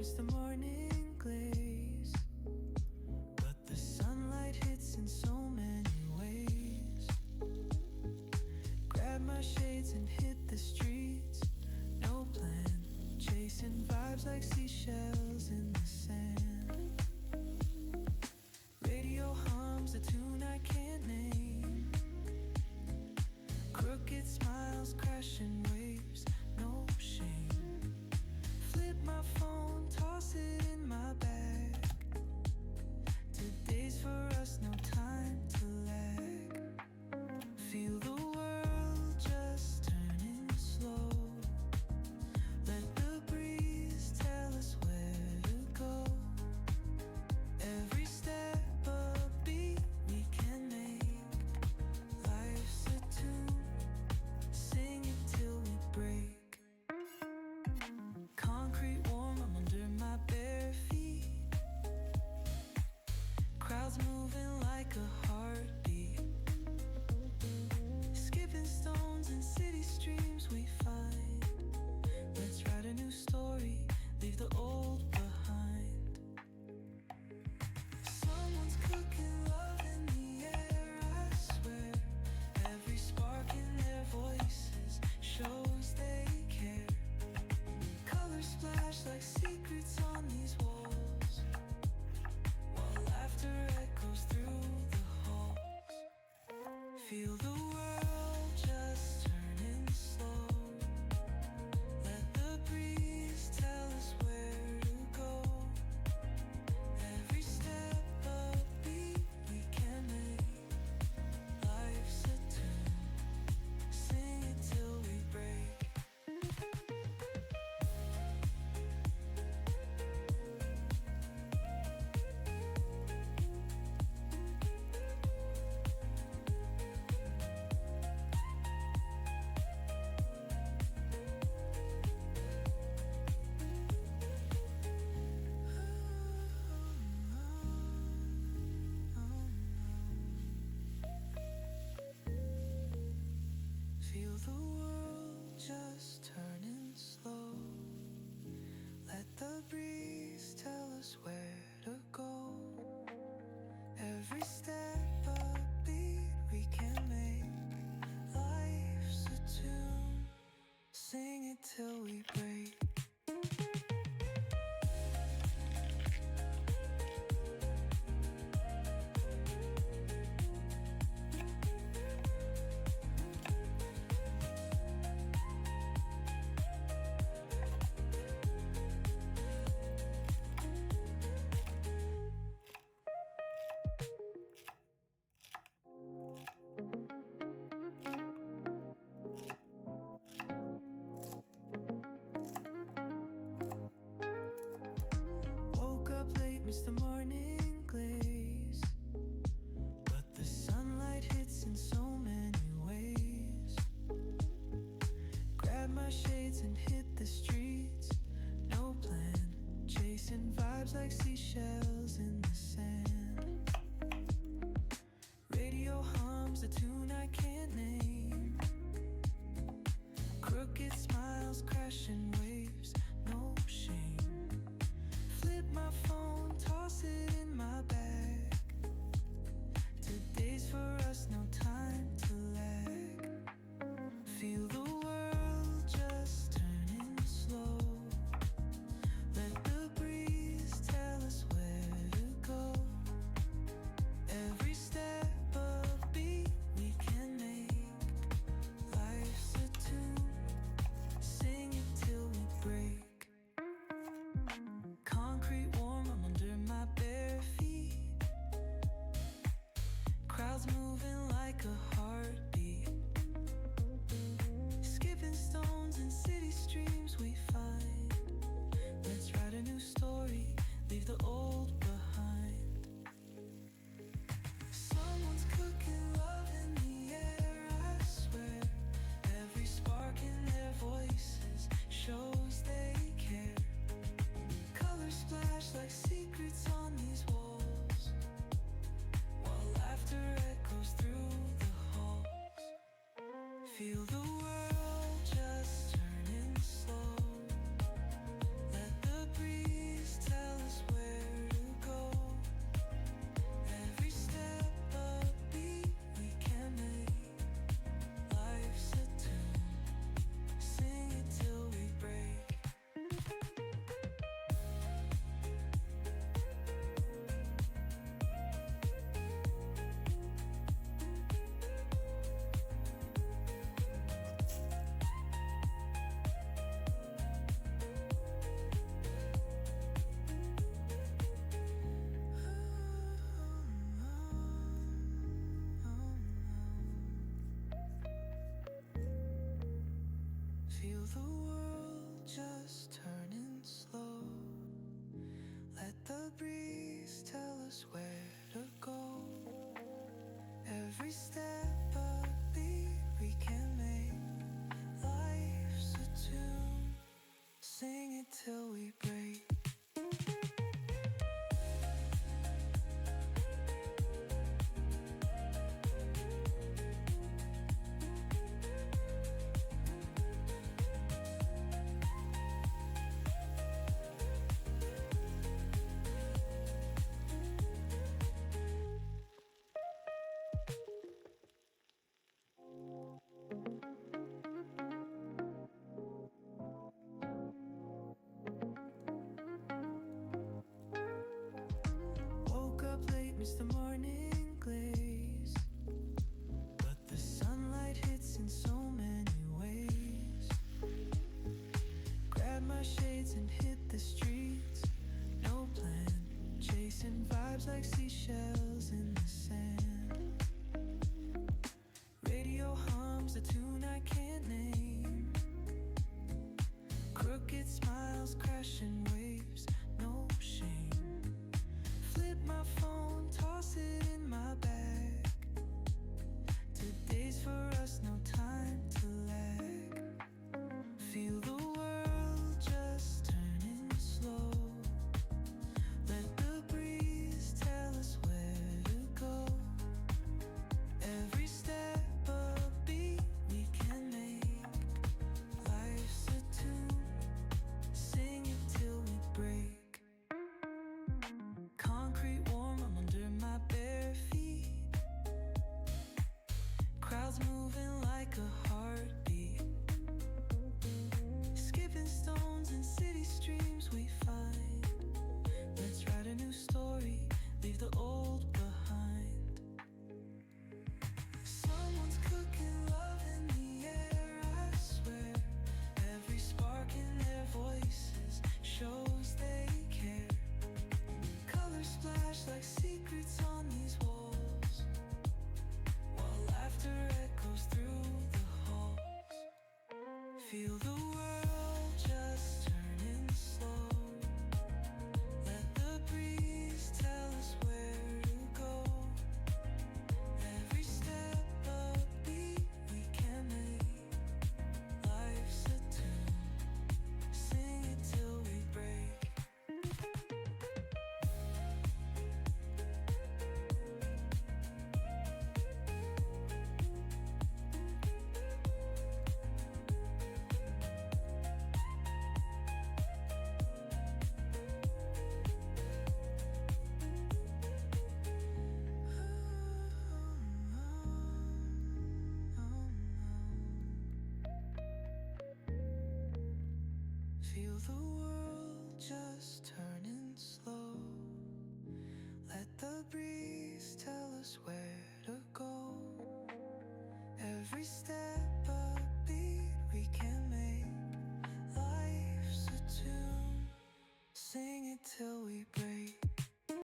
miss the morning glaze, but the sunlight hits in so many ways. Grab my shades and hit the streets, no plan, chasing vibes like seashells in the sand. Radio hums a tune I can't name, crooked smiles, crashing waves, no shame. Flip my phone, toss it in my bag. Today's for us, no time to lag. Feel the world just turning slow. Let the breeze tell us where to go. Every step a beat we can make. Life's a tune, sing it till we break. Concrete warm, I'm under my bare feet. Crowds moving like a heartbeat. Skipping stones in city streams we find. Let's write a new story, leave the old behind. Someone's cooking love in the air, I swear. Every spark in their voices shows they care. Colors splash like secrets on these walls, while laughter echoes through the halls. Feel the world just turning slow. Let the breeze tell us where to go. Every step a beat we can make. Life's a tune, sing it till we break. Feel the world just turning slow. Let the breeze tell us where to go. Every step a beat we can make. Life's a tune, sing it till we break. Woke up late, missed the morning glaze, but the sunlight hits in so many ways. Grab my shades and hit the streets, no plan, chasing vibes like seashells in the sand. Radio hums a tune I can't name, crooked smiles, crashing waves, no shame. Flip my phone, toss it in my bag. Today's for us, no time to lag. Feel the world just turning slow. Let the breeze tell us where to go. Every step a beat we can make. Life's a tune, sing it till we break. Concrete warm, I'm under my bare feet. Crowds moving like a heartbeat. Skipping stones in city streams we find. Let's write a new story, leave the old behind. Someone's cooking love in the air, I swear. Every spark in their voices shows they care. Colors splash like secrets on these walls, while laughter echoes through the halls. Feel the world just turning slow. Let the breeze just turning slow. Let the breeze tell us where to go. Every step a beat we can make. Life's a tune, sing it till we break. Miss the morning glaze, but the sunlight hits in so many ways. Grab my shades and hit the streets, no plan, chasing vibes like seashells in the sand. Radio hums a tune I can't name. Crooked smiles, crashing waves, no shame. Flip my phone, toss it in my bag. Today's for us, no time to lag. Feel the world just turning slow. Let the breeze tell us where to go. Every step a beat we can make. Life's a tune, sing it till we break. Concrete warm, I'm under my bare feet. Crowds moving like a heartbeat. Skipping stones in city streams we find. Let's write a new story, leave the old behind. Someone's cooking love in the air, I swear. Every spark in their voices shows they care. Colors splash like secrets on these walls, while laughter echoes through the halls. Feel the world just turning slow. Let the breeze tell us where to go. Every step a beat we can make. Life's a tune, sing it till we break. Feel the world just turning slow. Let the breeze tell us where to go. Every step